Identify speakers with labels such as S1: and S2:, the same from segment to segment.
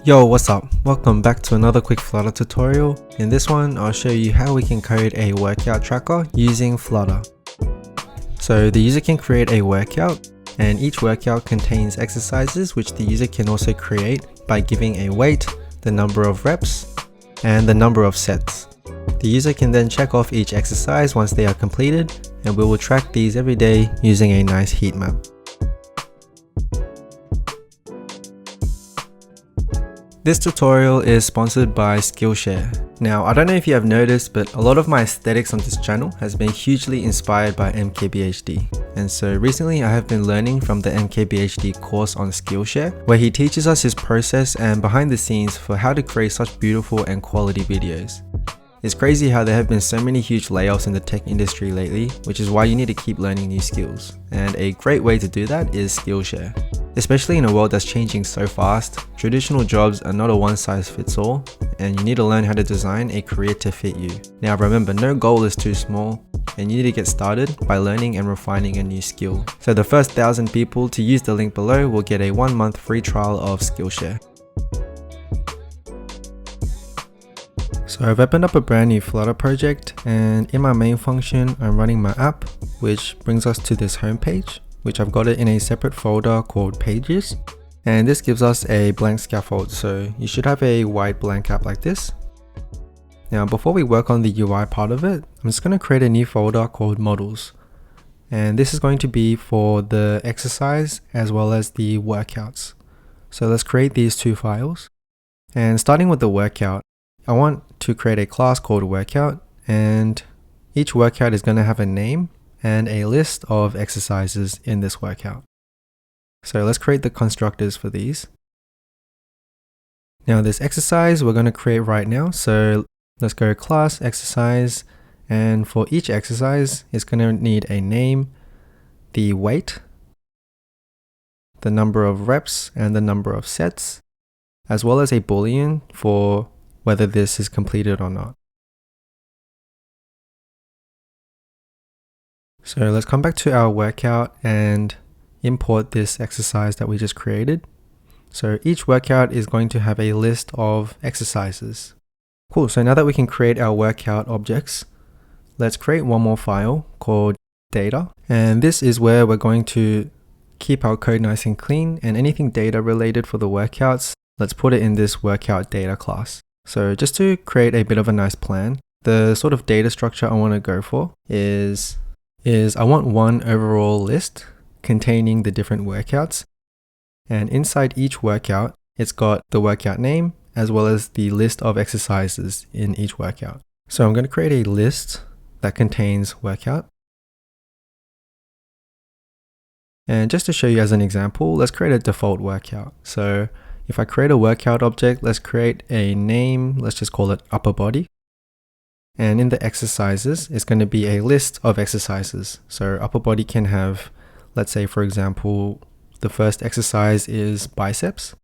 S1: Yo, what's up? Welcome back to another quick Flutter tutorial. In this one, I'll show you how we can code a workout tracker using Flutter. So the user can create a workout, and each workout contains exercises which the user can also create by giving a weight, the number of reps, and the number of sets. The user can then check off each exercise once they are completed, and we will track these every day using a nice heat map. This tutorial is sponsored by Skillshare. Now, I don't know if you have noticed, but a lot of my aesthetics on this channel has been hugely inspired by MKBHD. And so recently I have been learning from the MKBHD course on Skillshare, where he teaches us his process and behind the scenes for how to create such beautiful and quality videos. It's crazy how there have been so many huge layoffs in the tech industry lately, which is why you need to keep learning new skills. And a great way to do that is Skillshare. Especially in a world that's changing so fast, traditional jobs are not a one-size-fits-all, and you need to learn how to design a career to fit you. Now remember, no goal is too small, and you need to get started by learning and refining a new skill. So the first 1,000 people to use the link below will get a 1-month free trial of Skillshare. So I've opened up a brand new Flutter project, and in my main function, I'm running my app, which brings us to this home page, which I've got it in a separate folder called Pages. And this gives us a blank scaffold, so you should have a white blank app like this. Now, before we work on the UI part of it, I'm just going to create a new folder called Models. And this is going to be for the exercise as well as the workouts. So let's create these two files. And starting with the workout, I want to create a class called Workout, and each workout is going to have a name and a list of exercises in this workout. So let's create the constructors for these. Now this exercise we're going to create right now, so let's go class exercise, and for each exercise it's going to need a name, the weight, the number of reps and the number of sets, as well as a boolean for whether this is completed or not. So let's come back to our workout and import this exercise that we just created. So each workout is going to have a list of exercises. Cool, so now that we can create our workout objects, let's create one more file called data. And this is where we're going to keep our code nice and clean, and anything data related for the workouts, let's put it in this workout data class. So just to create a bit of a nice plan, the sort of data structure I want to go for is I want one overall list containing the different workouts, and inside each workout it's got the workout name as well as the list of exercises in each workout. So I'm going to create a list that contains workout, and just to show you as an example, let's create a default workout. So if I create a workout object, let's create a name, let's just call it upper body. And in the exercises, it's going to be a list of exercises. So upper body can have, let's say for example, the first exercise is biceps.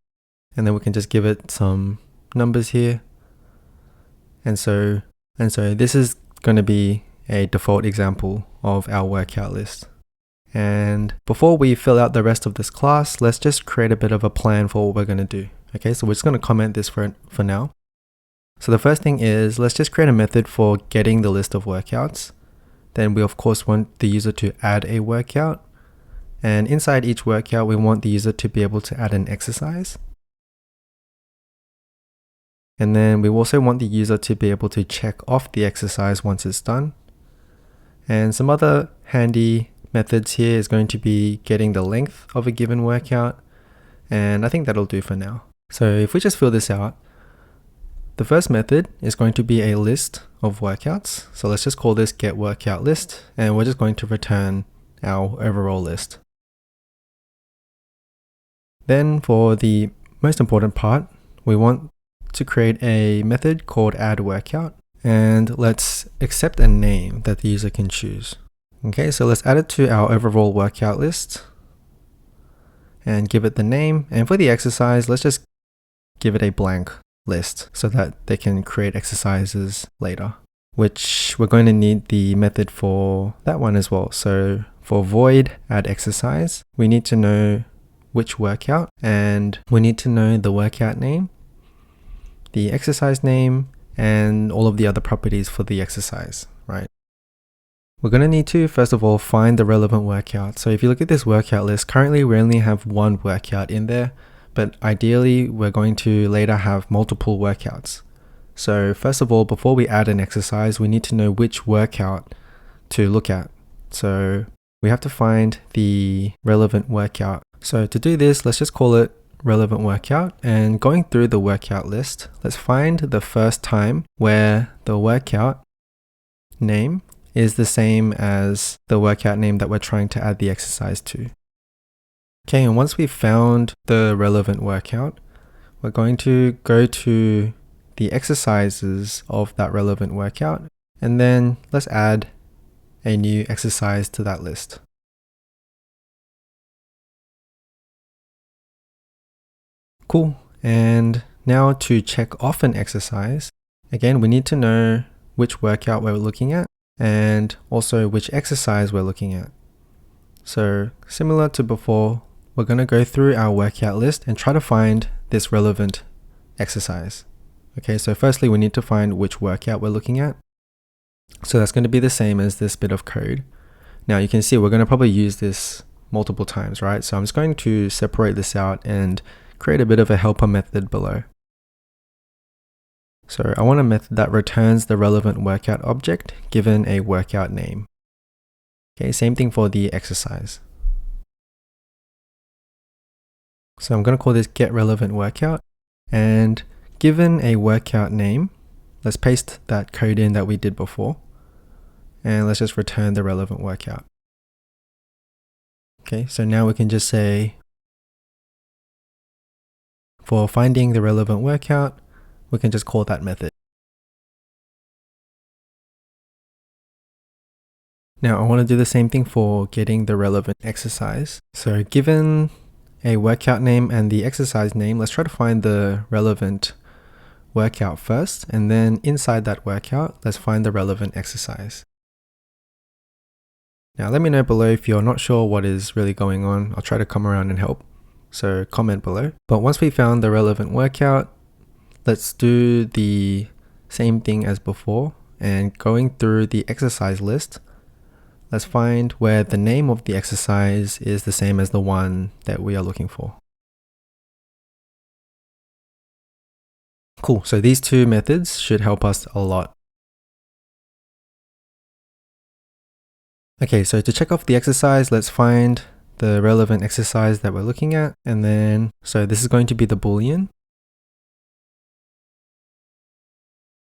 S1: And then we can just give it some numbers here. And so this is going to be a default example of our workout list. And before we fill out the rest of this class, let's just create a bit of a plan for what we're going to do. Okay, so we're just going to comment this for now. So the first thing is, let's just create a method for getting the list of workouts. Then we of course want the user to add a workout. And inside each workout, we want the user to be able to add an exercise. And then we also want the user to be able to check off the exercise once it's done. And some other handy methods here is going to be getting the length of a given workout. And I think that'll do for now. So if we just fill this out, the first method is going to be a list of workouts. So let's just call this get workout list, and we're just going to return our overall list. Then for the most important part, we want to create a method called add workout, and let's accept a name that the user can choose. Okay, so let's add it to our overall workout list and give it the name. And for the exercise, let's just give it a blank list so that they can create exercises later, which we're going to need the method for that one as well. So for void add exercise, we need to know which workout, and we need to know the workout name the exercise name, and all of the other properties for the exercise, right? We're going to need to, first of all, find the relevant workout. So if you look at this workout list, currently we only have one workout in there, but ideally we're going to later have multiple workouts. So first of all, before we add an exercise, we need to know which workout to look at. So we have to find the relevant workout. So to do this, let's just call it relevant workout, and going through the workout list, let's find the first time where the workout name is the same as the workout name that we're trying to add the exercise to. Okay, and once we've found the relevant workout, we're going to go to the exercises of that relevant workout, and then let's add a new exercise to that list. Cool. And now to check off an exercise, again, we need to know which workout we're looking at and also which exercise we're looking at. So similar to before, we're going to go through our workout list and try to find this relevant exercise. Okay, so firstly, we need to find which workout we're looking at. So that's going to be the same as this bit of code. Now you can see we're going to probably use this multiple times, right? So I'm just going to separate this out and create a bit of a helper method below. So I want a method that returns the relevant workout object given a workout name. Okay, same thing for the exercise. So I'm going to call this getRelevantWorkout, and given a workout name, let's paste that code in that we did before, and let's just return the relevant workout. Okay, so now we can just say, for finding the relevant workout, we can just call that method. Now I want to do the same thing for getting the relevant exercise. So given a workout name and the exercise name, let's try to find the relevant workout first, and then inside that workout, let's find the relevant exercise. Now let me know below if you're not sure what is really going on. I'll try to come around and help. So comment below. But once we found the relevant workout, let's do the same thing as before, and going through the exercise list, let's find where the name of the exercise is the same as the one that we are looking for. Cool, so these two methods should help us a lot. Okay, so to check off the exercise, let's find the relevant exercise that we're looking at, and then, so this is going to be the Boolean.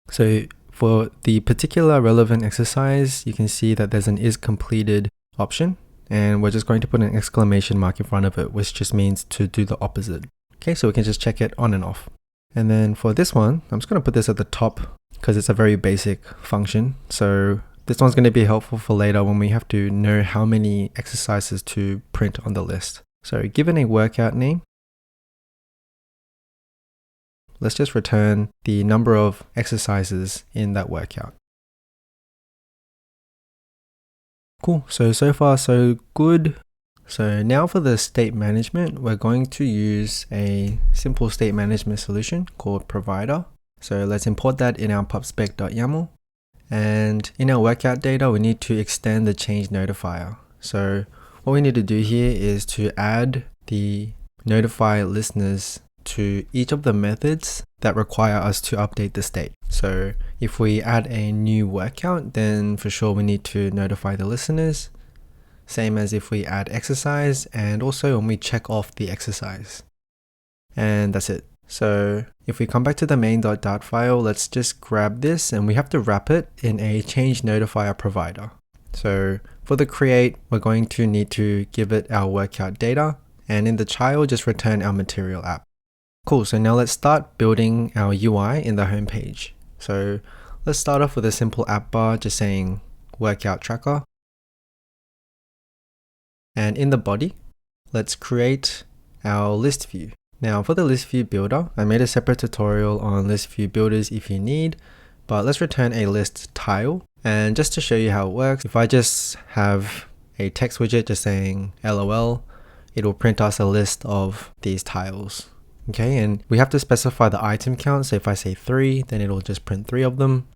S1: So for the particular relevant exercise, you can see that there's an isCompleted option, and we're just going to put an exclamation mark in front of it, which just means to do the opposite. Okay, so we can just check it on and off. And then for this one, I'm just going to put this at the top because it's a very basic function. So this one's going to be helpful for later when we have to know how many exercises to print on the list. So given a workout name, let's just return the number of exercises in that workout. Cool, so far so good. So now for the state management, we're going to use a simple state management solution called provider. So let's import that in our pubspec.yaml. And in our workout data, we need to extend the change notifier. So what we need to do here is to add the notify listeners to each of the methods that require us to update the state. So if we add a new workout, then for sure we need to notify the listeners. Same as if we add exercise, and also when we check off the exercise. And that's it. So if we come back to the main.dart file, let's just grab this, and we have to wrap it in a change notifier provider. So for the create, we're going to need to give it our workout data, and in the child, just return our material app. Cool, so now let's start building our UI in the home page. So let's start off with a simple app bar, just saying workout tracker. And in the body, let's create our list view. Now for the list view builder, I made a separate tutorial on list view builders if you need, but let's return a list tile. And just to show you how it works, if I just have a text widget just saying LOL, it will print us a list of these tiles. Okay, and we have to specify the item count. So if I say 3, then it'll just print 3 of them.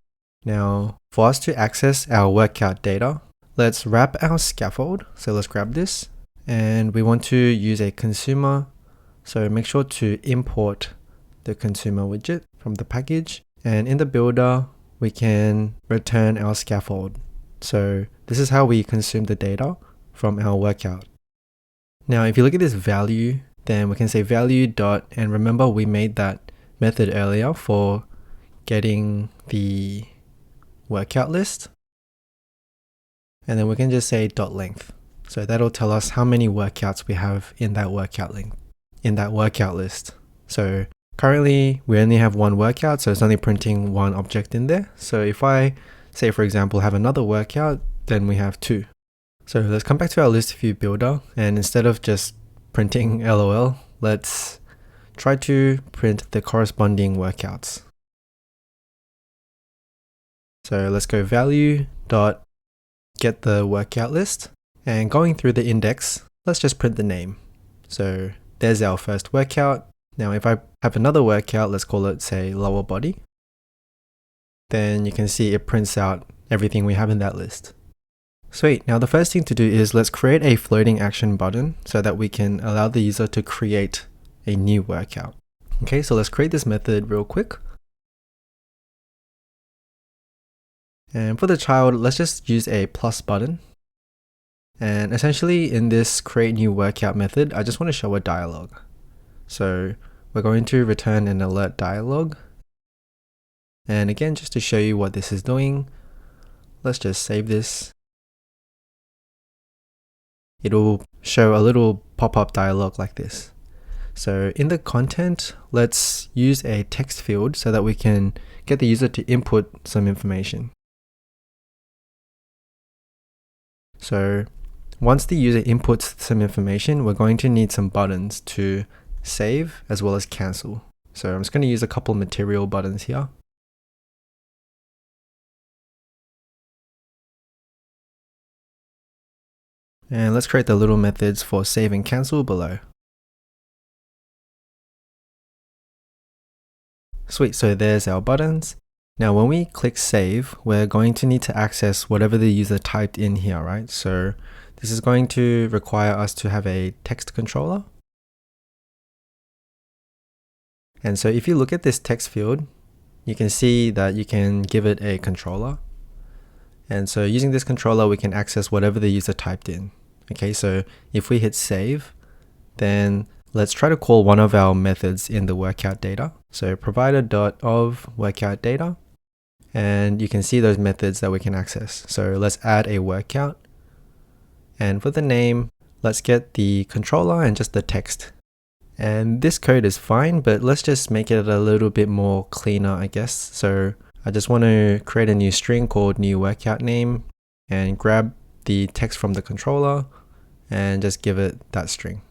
S1: Now, for us to access our workout data, let's wrap our scaffold. So let's grab this, and we want to use a consumer. So make sure to import the consumer widget from the package. And in the builder, we can return our scaffold. So this is how we consume the data from our workout. Now, if you look at this value, then we can say value dot, and remember we made that method earlier for getting the workout list. And then we can just say dot length. So that'll tell us how many workouts we have in that workout list. So currently we only have one workout, so it's only printing one object in there. So if I say, for example, have another workout, then we have 2. So let's come back to our list view builder, and instead of just printing LOL, let's try to print the corresponding workouts. So let's go value dot get the workout list, and going through the index, let's just print the name. So there's our first workout. Now if I have another workout, let's call it, say, lower body, then you can see it prints out everything we have in that list. Sweet. Now the first thing to do is let's create a floating action button so that we can allow the user to create a new workout. Okay, so let's create this method real quick. And for the child, let's just use a plus button. And essentially in this create new workout method, I just want to show a dialog. So we're going to return an alert dialog. And again, just to show you what this is doing, let's just save this. It'll show a little pop-up dialog like this. So in the content, let's use a text field so that we can get the user to input some information. So once the user inputs some information, we're going to need some buttons to save as well as cancel. So I'm just going to use a couple material buttons here. And let's create the little methods for save and cancel below. Sweet, so there's our buttons. Now when we click save, we're going to need to access whatever the user typed in here, right? So this is going to require us to have a text controller. And so if you look at this text field, you can see that you can give it a controller. And so using this controller, we can access whatever the user typed in. Okay, so if we hit save, then let's try to call one of our methods in the workout data. So provider.of workout data, and you can see those methods that we can access. So let's add a workout. And for the name, let's get the controller and just the text. And this code is fine, but let's just make it a little bit more cleaner, I guess. So I just want to create a new string called new workout name and grab the text from the controller and just give it that string.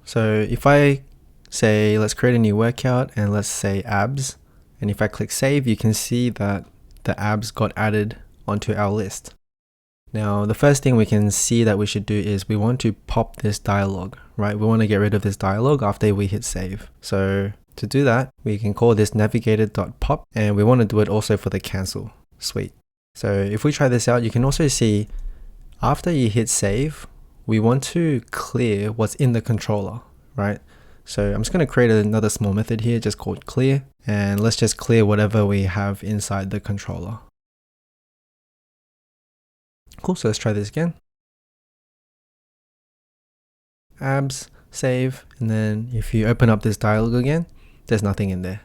S1: So if I say, let's create a new workout and let's say abs, and if I click save, you can see that the abs got added onto our list. Now, the first thing we can see that we should do is we want to pop this dialog, right? We want to get rid of this dialog after we hit save. So to do that, we can call this navigator.pop, and we want to do it also for the cancel. Sweet. So if we try this out, you can also see after you hit save, we want to clear what's in the controller, right? So I'm just going to create another small method here just called clear, and let's just clear whatever we have inside the controller. Cool, so let's try this again. Abs, save, and then if you open up this dialog again, there's nothing in there.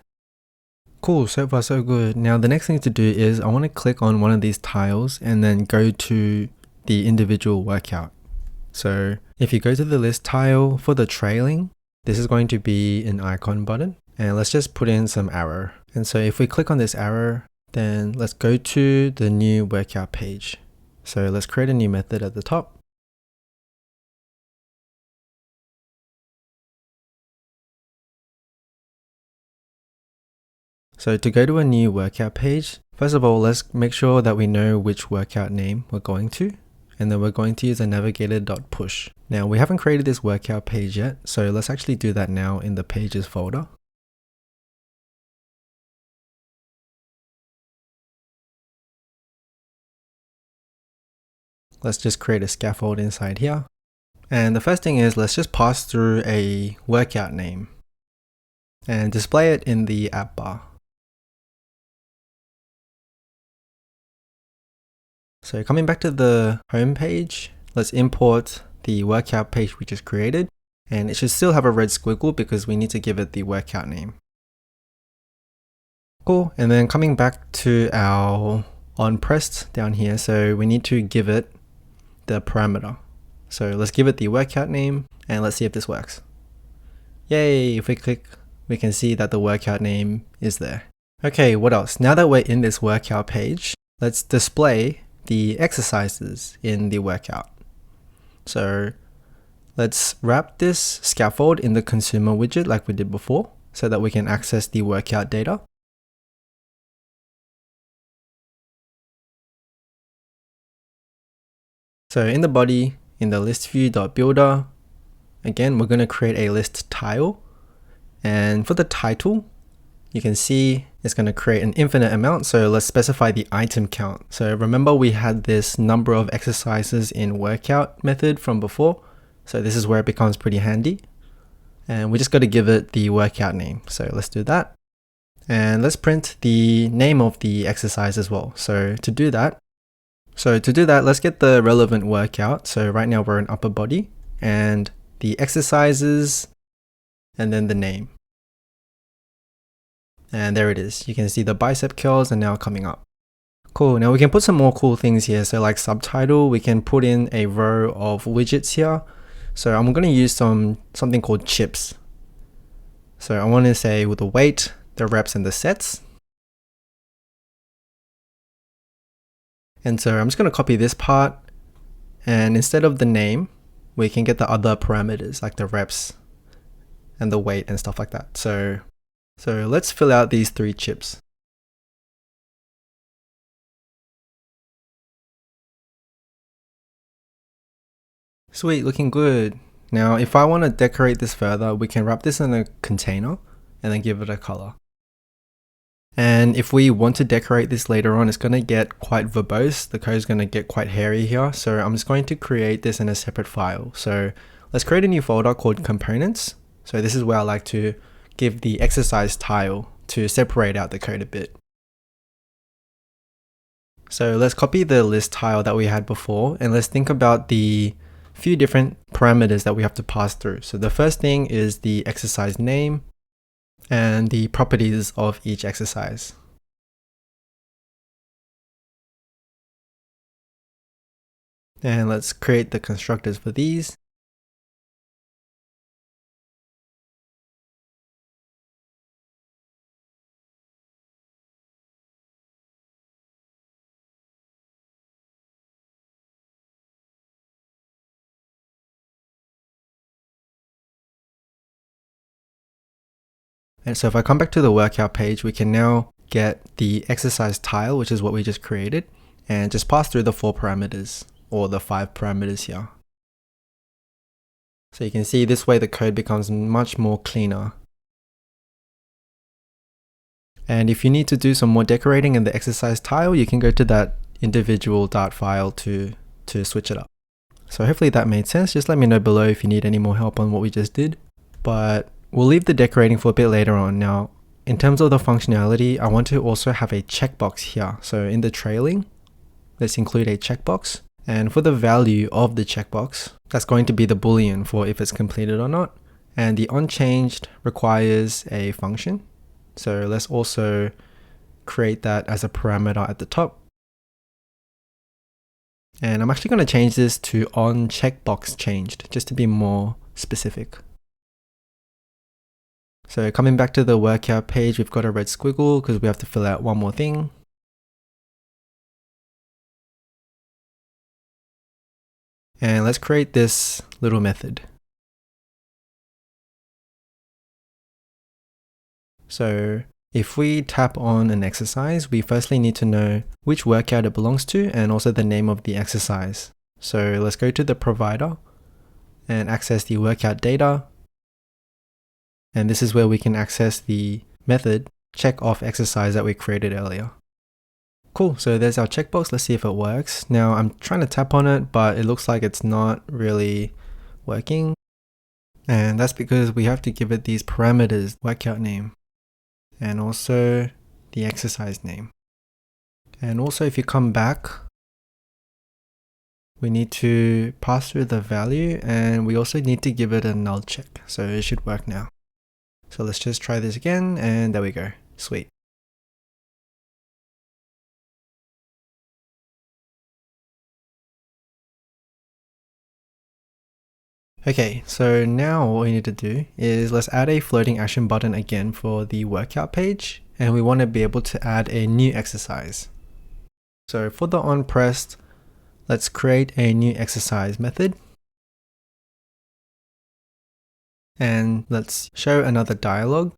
S1: Cool, so far so good. Now the next thing to do is I want to click on one of these tiles and then go to the individual workout. So if you go to the list tile for the trailing, this is going to be an icon button, and let's just put in some arrow. And so if we click on this arrow, then let's go to the new workout page. So let's create a new method at the top. So to go to a new workout page, first of all, let's make sure that we know which workout name we're going to. and then we're going to use a navigator.push. Now we haven't created this workout page yet, so let's actually do that now in the pages folder. Let's just create a scaffold inside here. And the first thing is, let's just pass through a workout name and display it in the app bar. So coming back to the home page, let's import the workout page we just created, and it should still have a red squiggle because we need to give it the workout name. Cool, and then coming back to our onPressed down here, so we need to give it the parameter. So let's give it the workout name and let's see if this works. Yay, if we click, we can see that the workout name is there. Okay, what else? Now that we're in this workout page, let's display the exercises in the workout. So let's wrap this scaffold in the consumer widget like we did before so that we can access the workout data. So in the body, in the list view.builder, again, we're going to create a list tile. And for the title, you can see it's going to create an infinite amount. So let's specify the item count. So remember we had this number of exercises in workout method from before. So this is where it becomes pretty handy. And we just got to give it the workout name. So let's do that. And let's print the name of the exercise as well. So to do that, let's get the relevant workout. So right now we're in upper body and the exercises and then the name. And there it is. You can see the bicep curls are now coming up. Cool. Now we can put some more cool things here. So like subtitle, we can put in a row of widgets here. So I'm going to use something called chips. So I want to say with the weight, the reps and the sets. And so I'm just going to copy this part, and instead of the name, we can get the other parameters like the reps and the weight and stuff like that. So let's fill out these 3 chips. Sweet, looking good. Now, if I want to decorate this further, we can wrap this in a container and then give it a color. And if we want to decorate this later on, it's going to get quite verbose. The code is going to get quite hairy here. So I'm just going to create this in a separate file. So let's create a new folder called components. So this is where I like to give the exercise tile to separate out the code a bit. So let's copy the list tile that we had before, and let's think about the few different parameters that we have to pass through. So the first thing is the exercise name and the properties of each exercise. And let's create the constructors for these. And so if I come back to the workout page, we can now get the exercise tile, which is what we just created, and just pass through the 4 parameters or the 5 parameters here. So you can see this way the code becomes much more cleaner. And if you need to do some more decorating in the exercise tile, you can go to that individual Dart file to switch it up. So hopefully that made sense. Just let me know below if you need any more help on what we just did. But we'll leave the decorating for a bit later on. Now, in terms of the functionality, I want to also have a checkbox here. So in the trailing, let's include a checkbox. And for the value of the checkbox, that's going to be the boolean for if it's completed or not. And the onChanged requires a function. So let's also create that as a parameter at the top. And I'm actually going to change this to onCheckboxChanged just to be more specific. So coming back to the workout page, we've got a red squiggle because we have to fill out one more thing. And let's create this little method. So if we tap on an exercise, we firstly need to know which workout it belongs to and also the name of the exercise. So let's go to the provider and access the workout data. And this is where we can access the method check off exercise that we created earlier. Cool, so there's our checkbox. Let's see if it works. Now I'm trying to tap on it, but it looks like it's not really working. And that's because we have to give it these parameters, workout name, and also the exercise name. And also if you come back, we need to pass through the value, and we also need to give it a null check. So it should work now. So let's just try this again, and there we go. Sweet. Okay, so now what we need to do is let's add a floating action button again for the workout page, and we want to be able to add a new exercise. So for the on pressed, let's create a new exercise method. And let's show another dialog.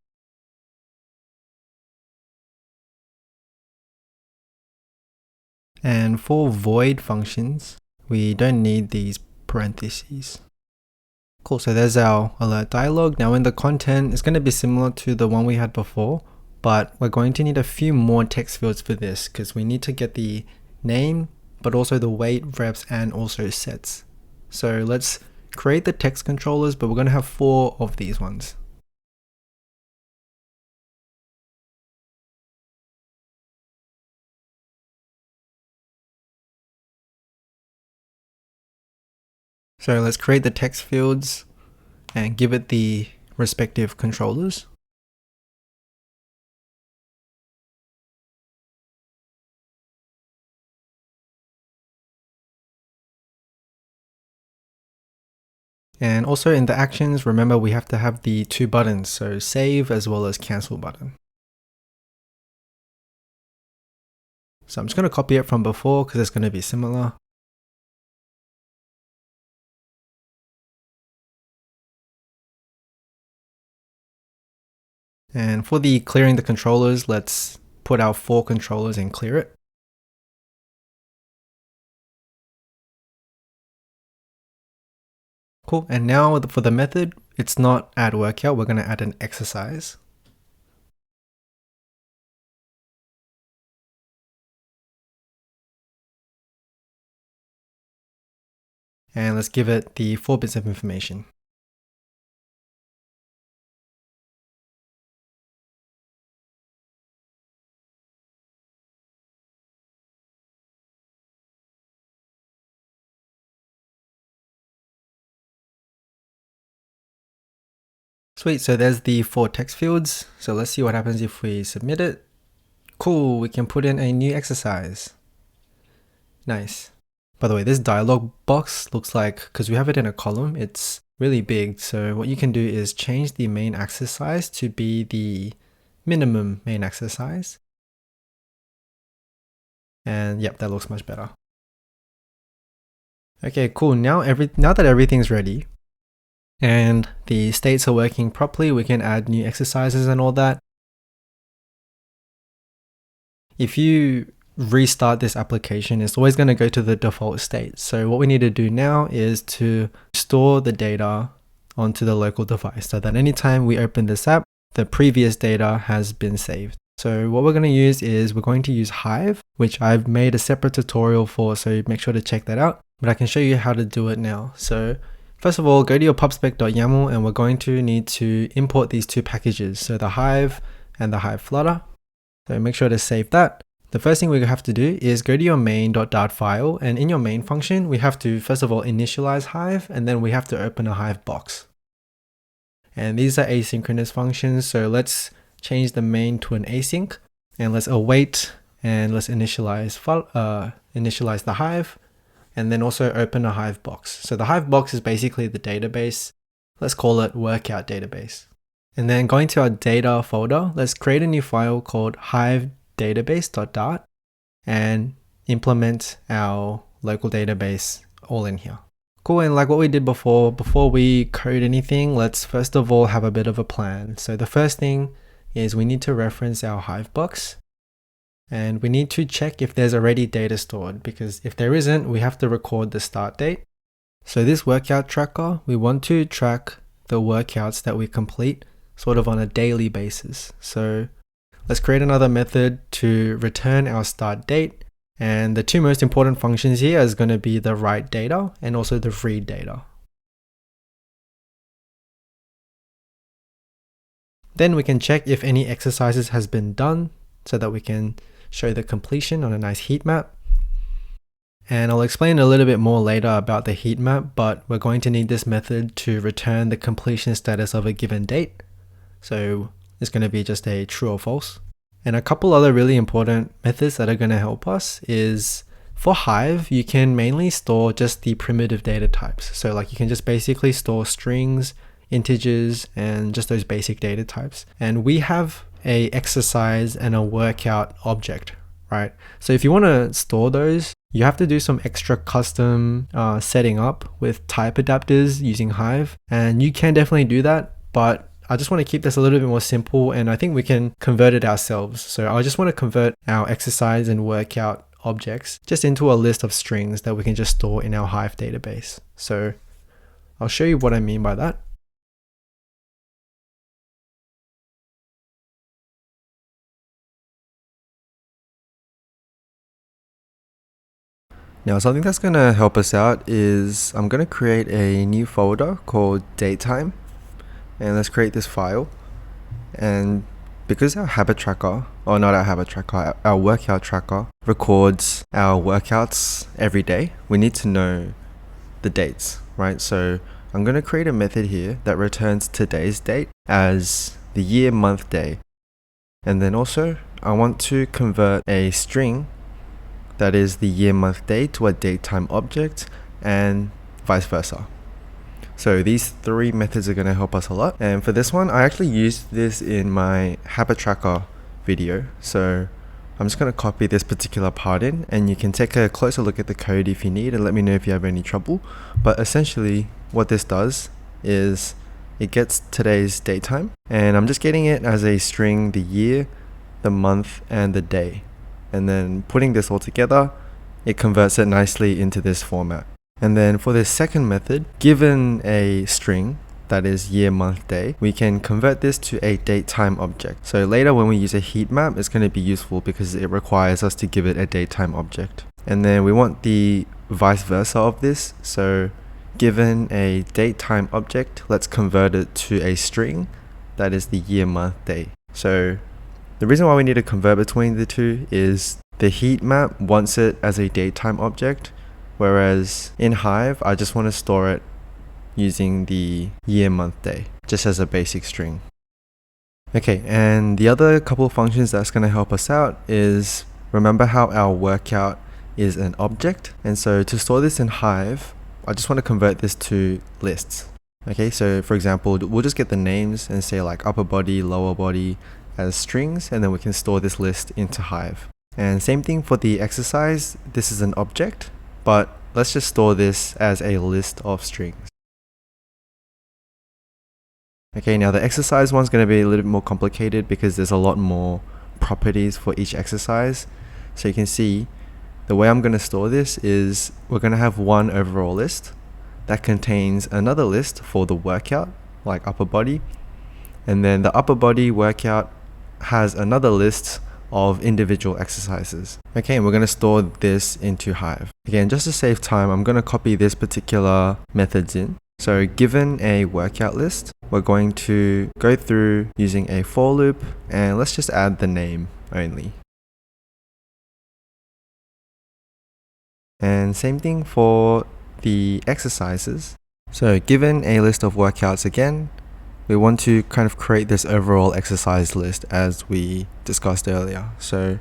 S1: And for void functions, we don't need these parentheses. Cool, so there's our alert dialog. Now in the content, it's going to be similar to the one we had before, but we're going to need a few more text fields for this because we need to get the name, but also the weight, reps, and also sets. So let's create the text controllers, but we're going to have 4 of these ones. So let's create the text fields and give it the respective controllers. And also in the actions, remember we have to have the 2 buttons, so save as well as cancel button. So I'm just going to copy it from before because it's going to be similar. And for the clearing the controllers, let's put our 4 controllers and clear it. Cool, and now for the method, it's not add workout, we're going to add an exercise. And let's give it the 4 bits of information. Sweet, so there's the 4 text fields. So let's see what happens if we submit it. Cool, we can put in a new exercise. Nice. By the way, this dialog box looks like, because we have it in a column, it's really big. So what you can do is change the main axis size to be the minimum main axis size. And yep, that looks much better. Okay, cool. Now that everything's ready and the states are working properly, we can add new exercises and all that. If you restart this application, it's always going to go to the default state. So what we need to do now is to store the data onto the local device so that anytime we open this app, the previous data has been saved. So what we're going to use is we're going to use Hive, which I've made a separate tutorial for, so make sure to check that out. But I can show you how to do it now. So first of all, go to your pubspec.yaml and we're going to need to import these 2 packages. So the Hive and the Hive Flutter. So make sure to save that. The first thing we have to do is go to your main.dart file, and in your main function, we have to first of all initialize Hive, and then we have to open a Hive box. And these are asynchronous functions, so let's change the main to an async, and let's await, and let's initialize the Hive, and then also open a Hive box. So the Hive box is basically the database. Let's call it workout database. And then going to our data folder, let's create a new file called hive database.dart and implement our local database all in here. Cool, and like what we did before we code anything, let's first of all have a bit of a plan. So the first thing is we need to reference our Hive box. And we need to check if there's already data stored, because if there isn't, we have to record the start date. So this workout tracker, we want to track the workouts that we complete sort of on a daily basis. So let's create another method to return our start date. And the two most important functions here is going to be the write data and also the read data. Then we can check if any exercises has been done so that we can show the completion on a nice heat map. And I'll explain a little bit more later about the heat map, but we're going to need this method to return the completion status of a given date. So it's going to be just a true or false. And a couple other really important methods that are going to help us is for Hive, you can mainly store just the primitive data types. So like you can just basically store strings, integers, and just those basic data types. And we have a exercise and a workout object, right? So if you want to store those, you have to do some extra custom setting up with type adapters using Hive. And you can definitely do that, but I just want to keep this a little bit more simple, and I think we can convert it ourselves. So I just want to convert our exercise and workout objects just into a list of strings that we can just store in our Hive database. So I'll show you what I mean by that. Now something that's going to help us out is I'm going to create a new folder called datetime, and let's create this file. And because our habit tracker, or not our habit tracker, our workout tracker records our workouts every day, we need to know the dates, right? So I'm going to create a method here that returns today's date as the year, month, day. And then also I want to convert a string that is the year, month, day to a datetime object, and vice versa. So these three methods are going to help us a lot. And for this one, I actually used this in my habit tracker video. So I'm just going to copy this particular part in, and you can take a closer look at the code if you need and let me know if you have any trouble. But essentially what this does is it gets today's datetime, and I'm just getting it as a string, the year, the month, and the day. And then putting this all together, it converts it nicely into this format. And then for this second method, given a string that is year, month, day, we can convert this to a datetime object. So later when we use a heat map, it's going to be useful because it requires us to give it a datetime object. And then we want the vice versa of this. So given a datetime object, let's convert it to a string that is the year, month, day. So the reason why we need to convert between the two is the heat map wants it as a datetime object, whereas in Hive, I just want to store it using the year, month, day, just as a basic string. Okay, and the other couple of functions that's going to help us out is, remember how our workout is an object? And so to store this in Hive, I just want to convert this to lists. Okay, so for example, we'll just get the names and say like upper body, lower body as strings, and then we can store this list into Hive. And same thing for the exercise, this is an object, but let's just store this as a list of strings. Okay, now the exercise one's going to be a little bit more complicated because there's a lot more properties for each exercise. So you can see the way I'm going to store this is we're going to have one overall list that contains another list for the workout, like upper body, and then the upper body workout has another list of individual exercises. Okay, and we're going to store this into Hive. Again, just to save time, I'm going to copy this particular methods in. So given a workout list, we're going to go through using a for loop, and let's just add the name only. And same thing for the exercises. So given a list of workouts again, we want to kind of create this overall exercise list as we discussed earlier. So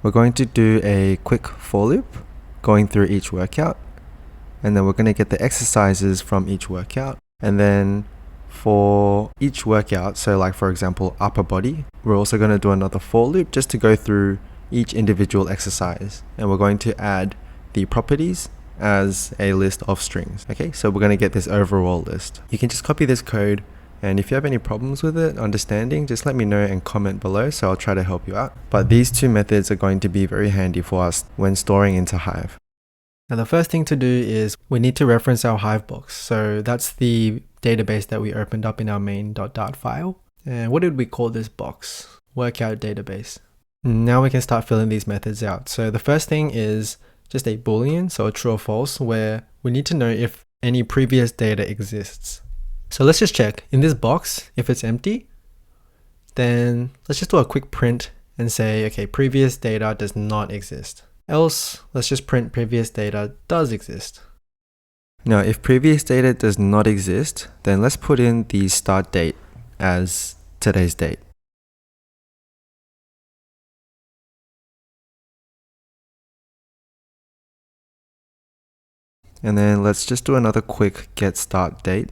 S1: we're going to do a quick for loop going through each workout, and then we're going to get the exercises from each workout. And then for each workout, so like for example upper body, we're also going to do another for loop just to go through each individual exercise, and we're going to add the properties as a list of strings. Okay, so we're going to get this overall list. You can just copy this code And if you have any problems with it, understanding, just let me know and comment below so I'll try to help you out. But these two methods are going to be very handy for us when storing into Hive. Now the first thing to do is we need to reference our Hive box. So that's the database that we opened up in our main.dart file. And what did we call this box? Workout database. Now we can start filling these methods out. So the first thing is just a boolean, so a true or false, where we need to know if any previous data exists. So let's just check in this box. If it's empty, then let's just do a quick print and say, okay, previous data does not exist. Else, let's just print previous data does exist. Now, if previous data does not exist, then let's put in the start date as today's date. And then let's just do another quick get start date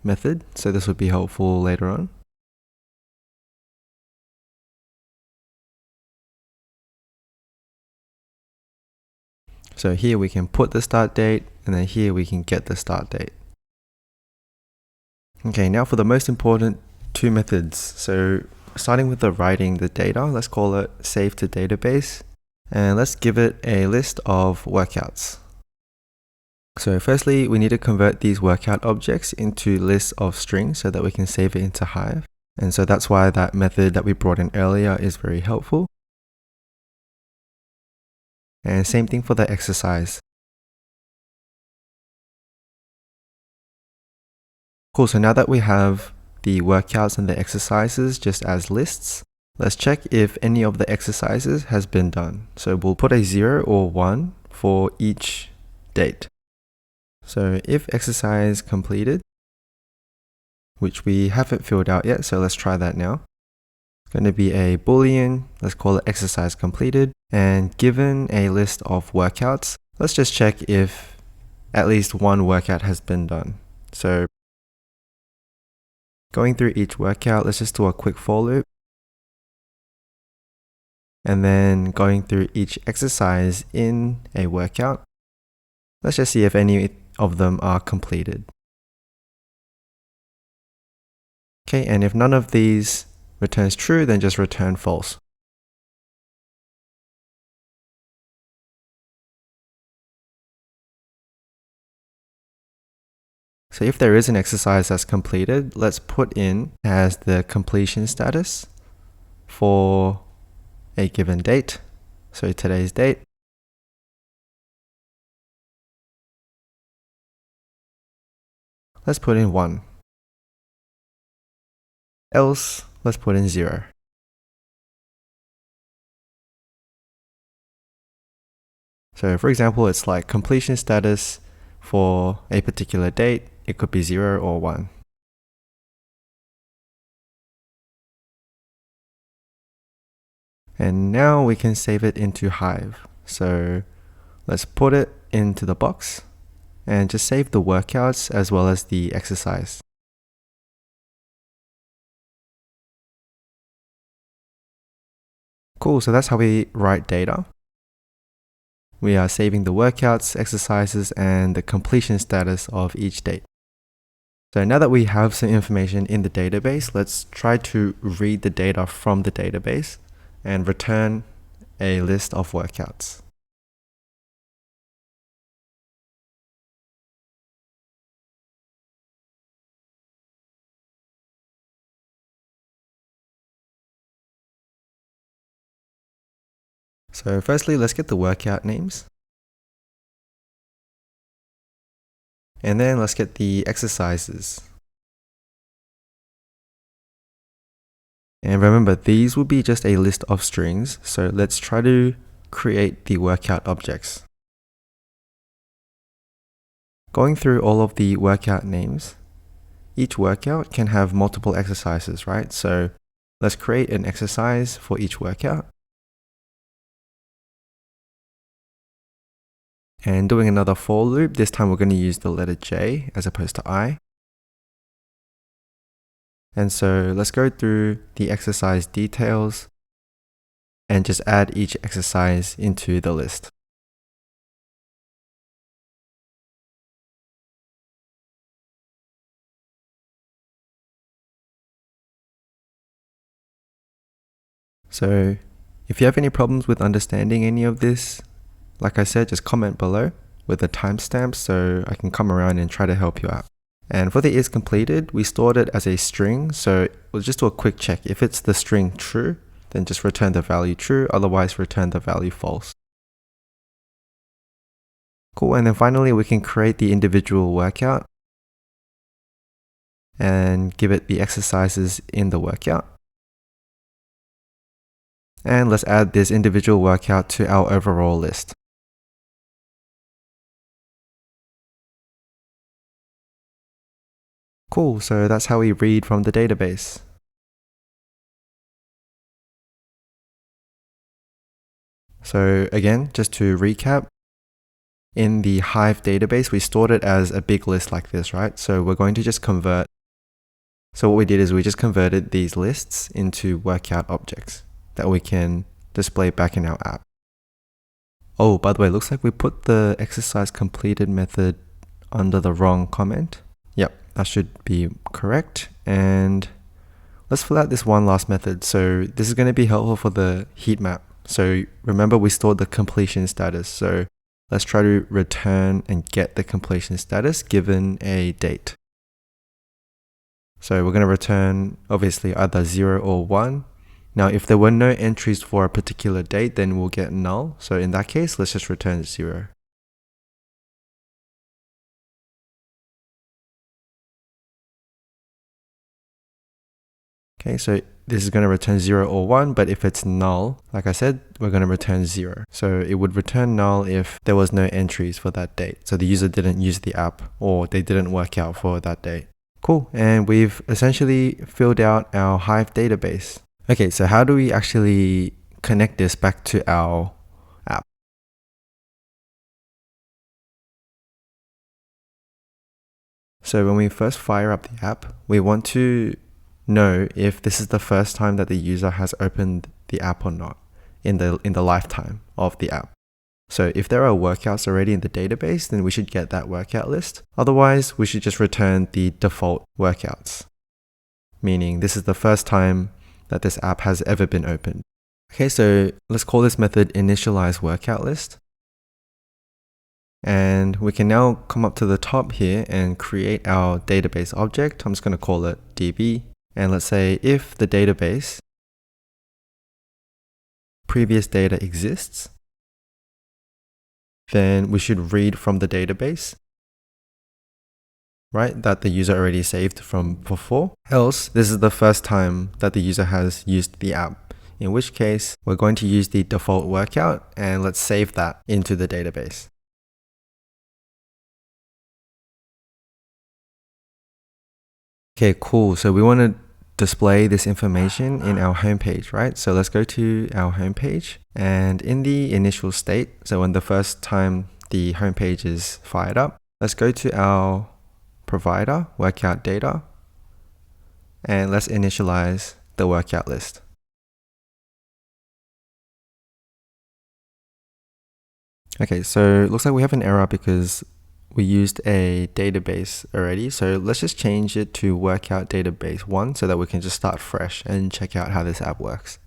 S1: method. So this would be helpful later on. So here we can put the start date, and then here we can get the start date. Okay, now for the most important two methods. So starting with the writing the data, let's call it save to database, and let's give it a list of workouts. So firstly, we need to convert these workout objects into lists of strings so that we can save it into Hive. And so that's why that method that we brought in earlier is very helpful. And same thing for the exercise. Cool, so now that we have the workouts and the exercises just as lists, let's check if any of the exercises has been done. So we'll put a 0 or 1 for each date. So if exercise completed, which we haven't filled out yet, so let's try that now. It's going to be a boolean, let's call it exercise completed, and given a list of workouts, let's just check if at least one workout has been done. So going through each workout, let's just do a quick for loop. And then going through each exercise in a workout, let's just see if any of them are completed. Okay, and if none of these returns true, then just return false. So if there is an exercise that's completed, let's put in as the completion status for a given date. So today's date. Let's put in 1. Else, let's put in 0. So for example, it's like completion status for a particular date. It could be 0 or 1. And now we can save it into Hive. So let's put it into the box and just save the workouts as well as the exercise. Cool, so that's how we write data. We are saving the workouts, exercises, and the completion status of each date. So now that we have some information in the database, let's try to read the data from the database and return a list of workouts. So firstly, let's get the workout names. And then let's get the exercises. And remember, these will be just a list of strings. So let's try to create the workout objects. Going through all of the workout names, each workout can have multiple exercises, right? So let's create an exercise for each workout. And doing another for loop, this time we're going to use the letter J as opposed to I. And so let's go through the exercise details and just add each exercise into the list. So if you have any problems with understanding any of this, like I said, just comment below with a timestamp so I can come around and try to help you out. And for the is completed, we stored it as a string, so we'll just do a quick check. If it's the string true, then just return the value true, otherwise return the value false. Cool, and then finally we can create the individual workout and give it the exercises in the workout. And let's add this individual workout to our overall list. Cool, so that's how we read from the database. So again, just to recap, in the Hive database, we stored it as a big list like this, right? So we're going to just convert. So what we did is we just converted these lists into workout objects that we can display back in our app. Oh, by the way, looks like we put the exercise completed method under the wrong comment. Yep, that should be correct. And let's fill out this one last method. So this is going to be helpful for the heat map. So remember we stored the completion status. So let's try to return and get the completion status given a date. So we're going to return obviously either 0 or 1. Now if there were no entries for a particular date, then we'll get null. So in that case, let's just return 0. Okay, so this is going to return 0 or 1, but if it's null, like I said, we're going to return 0. So it would return null if there was no entries for that date. So the user didn't use the app or they didn't work out for that date. Cool, and we've essentially filled out our Hive database. Okay, so how do we actually connect this back to our app? So when we first fire up the app, we want to know if this is the first time that the user has opened the app or not in the lifetime of the app. So if there are workouts already in the database, then we should get that workout list. Otherwise, we should just return the default workouts, meaning this is the first time that this app has ever been opened. Okay, so let's call this method initialize workout list. And we can now come up to the top here and create our database object. I'm just going to call it DB. And let's say if the database previous data exists, then we should read from the database, right, that the user already saved from before. Else, this is the first time that the user has used the app, in which case we're going to use the default workout and let's save that into the database. Okay, cool. So we want to display this information in our homepage, right? So let's go to our homepage, and in the initial state, so when the first time the homepage is fired up, let's go to our provider, workout data, and let's initialize the workout list. Okay, so it looks like we have an error because we used a database already. So let's just change it to workout database 1 so that we can just start fresh and check out how this app works.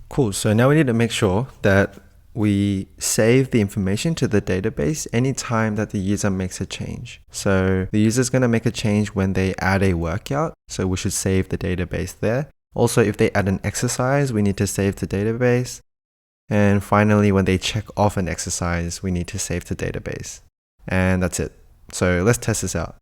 S1: Cool, so now we need to make sure that we save the information to the database anytime that the user makes a change. So the user is going to make a change when they add a workout, so we should save the database there. Also, if they add an exercise, we need to save the database. And finally, when they check off an exercise, we need to save the database. And that's it. So let's test this out.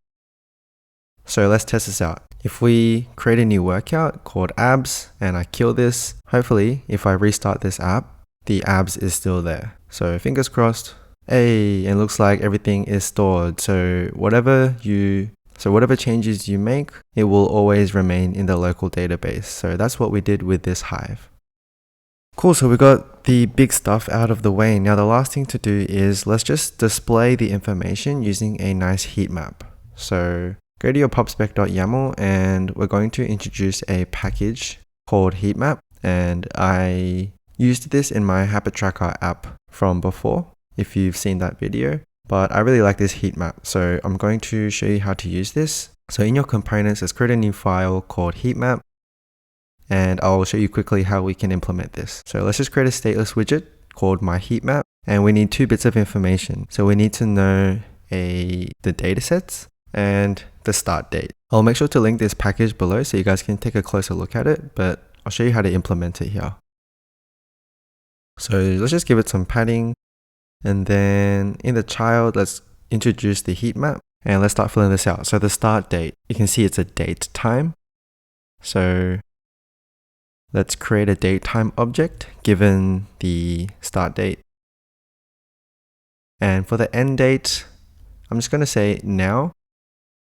S1: If we create a new workout called abs and I kill this, hopefully if I restart this app, the abs is still there. So fingers crossed. Hey, and looks like everything is stored. So whatever changes you make, it will always remain in the local database. So that's what we did with this Hive. Cool, so we got the big stuff out of the way. Now the last thing to do is let's just display the information using a nice heat map. So go to your pubspec.yaml and we're going to introduce a package called Heatmap. And I used this in my habit tracker app from before, if you've seen that video. But I really like this heat map, so I'm going to show you how to use this. So in your components, let's create a new file called Heatmap. and I'll show you quickly how we can implement this. So let's just create a stateless widget called my heatmap, and we need 2 bits of information. So we need to know the datasets and the start date. I'll make sure to link this package below so you guys can take a closer look at it, but I'll show you how to implement it here. So let's just give it some padding, and then in the child, let's introduce the heat map, and let's start filling this out. So the start date, you can see it's a date time. So let's create a date time object given the start date. And for the end date, I'm just going to say now,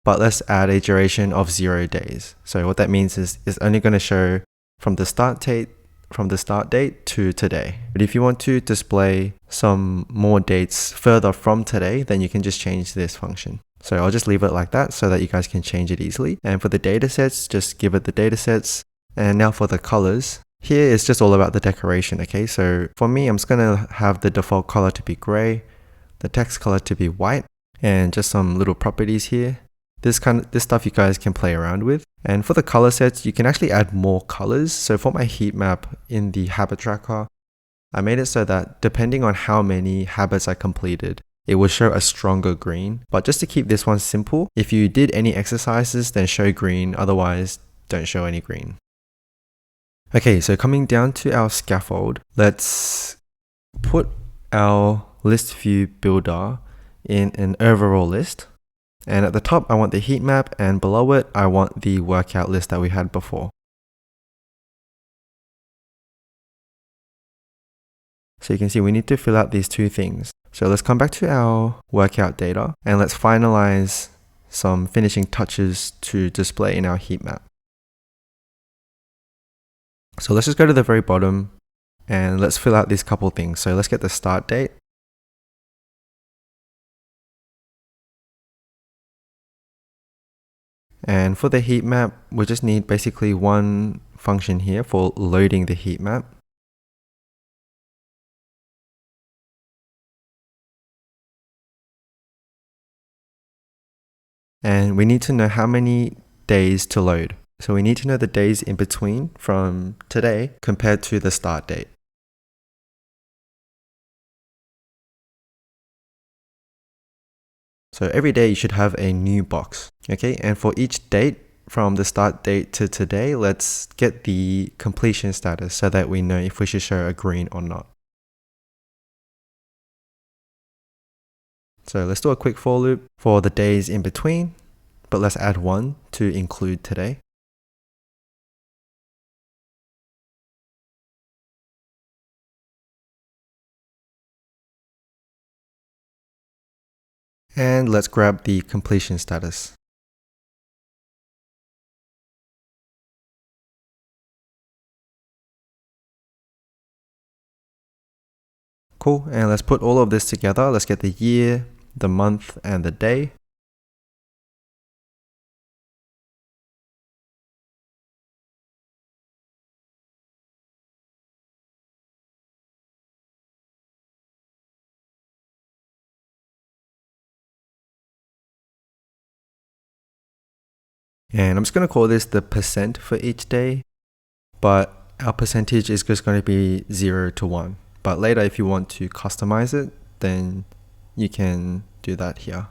S1: but let's add a duration of 0 days. So what that means is it's only going to show from the start date to today. But if you want to display some more dates further from today, then you can just change this function. So I'll just leave it like that so that you guys can change it easily. And for the datasets, just give it the datasets. And now for the colors, here it's just all about the decoration. Okay, so for me, I'm just gonna have the default color to be gray, the text color to be white, and just some little properties here. This stuff you guys can play around with. And for the color sets, you can actually add more colors. So for my heat map in the habit tracker, I made it so that depending on how many habits I completed, it will show a stronger green. But just to keep this one simple, if you did any exercises, then show green, otherwise don't show any green. Okay, so coming down to our scaffold, let's put our list view builder in an overall list. And at the top, I want the heat map, and below it, I want the workout list that we had before. So you can see we need to fill out these 2 things. So let's come back to our workout data, and let's finalize some finishing touches to display in our heat map. So let's just go to the very bottom, and let's fill out these couple things. So let's get the start date. And for the heat map, we just need basically one function here for loading the heat map. And we need to know how many days to load. So we need to know the days in between from today compared to the start date. So every day you should have a new box. Okay, and for each date from the start date to today, let's get the completion status so that we know if we should show a green or not. So let's do a quick for loop for the days in between, but let's add 1 to include today. And let's grab the completion status. Cool, and let's put all of this together. Let's get the year, the month, and the day. And I'm just going to call this the percent for each day, but our percentage is just going to be 0 to 1. But later, if you want to customize it, then you can do that here.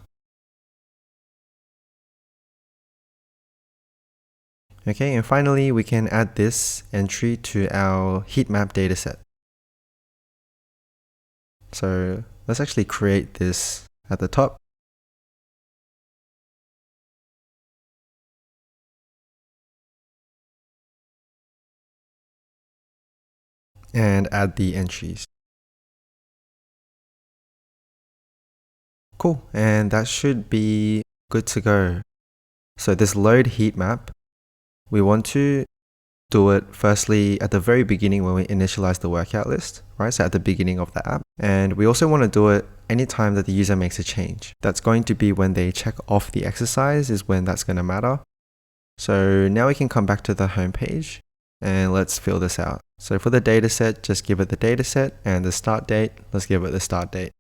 S1: Okay, and finally, we can add this entry to our heat map dataset. So let's actually create this at the top. And add the entries. Cool, and that should be good to go. So this load heat map, we want to do it firstly at the very beginning when we initialize the workout list, right? So at the beginning of the app. And we also want to do it anytime that the user makes a change. That's going to be when they check off the exercise is when that's going to matter. So now we can come back to the home page and let's fill this out. So for the dataset, just give it the dataset, and the start date, let's give it the start date.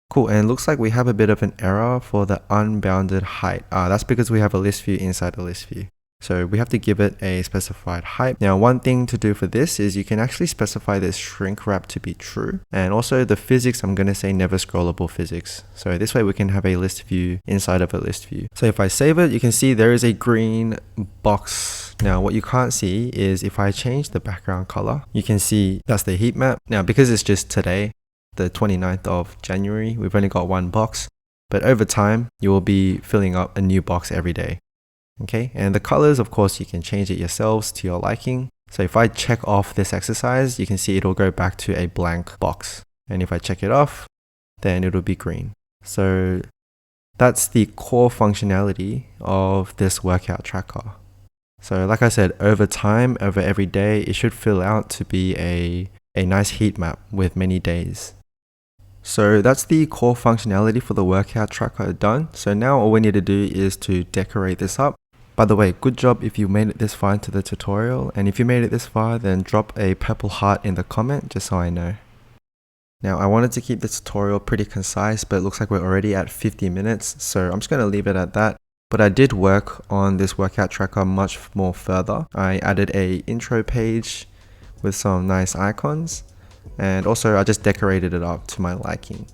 S1: Cool, and it looks like we have a bit of an error for the unbounded height. That's because we have a list view inside a list view. So we have to give it a specified height. Now, one thing to do for this is you can actually specify this shrink wrap to be true. And also the physics, I'm going to say never scrollable physics. So this way we can have a list view inside of a list view. So if I save it, you can see there is a green box. Now what you can't see is if I change the background color, you can see that's the heat map. Now because it's just today, the 29th of January, we've only got one box. But over time, you will be filling up a new box every day. Okay, and the colors, of course, you can change it yourselves to your liking. So if I check off this exercise, you can see it'll go back to a blank box. And if I check it off, then it'll be green. So that's the core functionality of this workout tracker. So like I said, over time, over every day, it should fill out to be a nice heat map with many days. So that's the core functionality for the workout tracker done. So now all we need to do is to decorate this up. By the way, good job if you made it this far into the tutorial, and if you made it this far, then drop a purple heart in the comment just so I know. Now I wanted to keep the tutorial pretty concise, but it looks like we're already at 50 minutes, so I'm just going to leave it at that. But I did work on this workout tracker much more further. I added a intro page with some nice icons, and also I just decorated it up to my liking.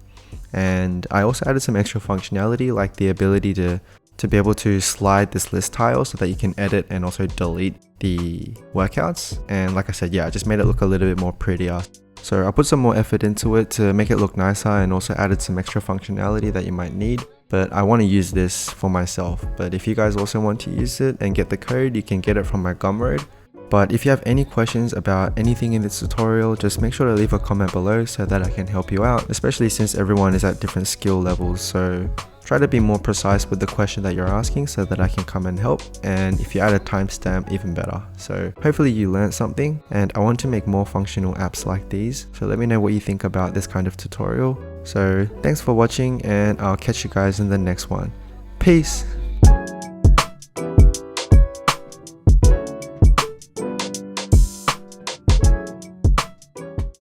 S1: And I also added some extra functionality like the ability to be able to slide this list tile so that you can edit and also delete the workouts. And like I said, yeah, I just made it look a little bit more prettier. So I put some more effort into it to make it look nicer, and also added some extra functionality that you might need. But I want to use this for myself. But if you guys also want to use it and get the code, you can get it from my Gumroad. But if you have any questions about anything in this tutorial, just make sure to leave a comment below so that I can help you out, especially since everyone is at different skill levels. So try to be more precise with the question that you're asking so that I can come and help. And if you add a timestamp, even better. So hopefully you learned something, and I want to make more functional apps like these. So let me know what you think about this kind of tutorial. So thanks for watching, and I'll catch you guys in the next one. Peace!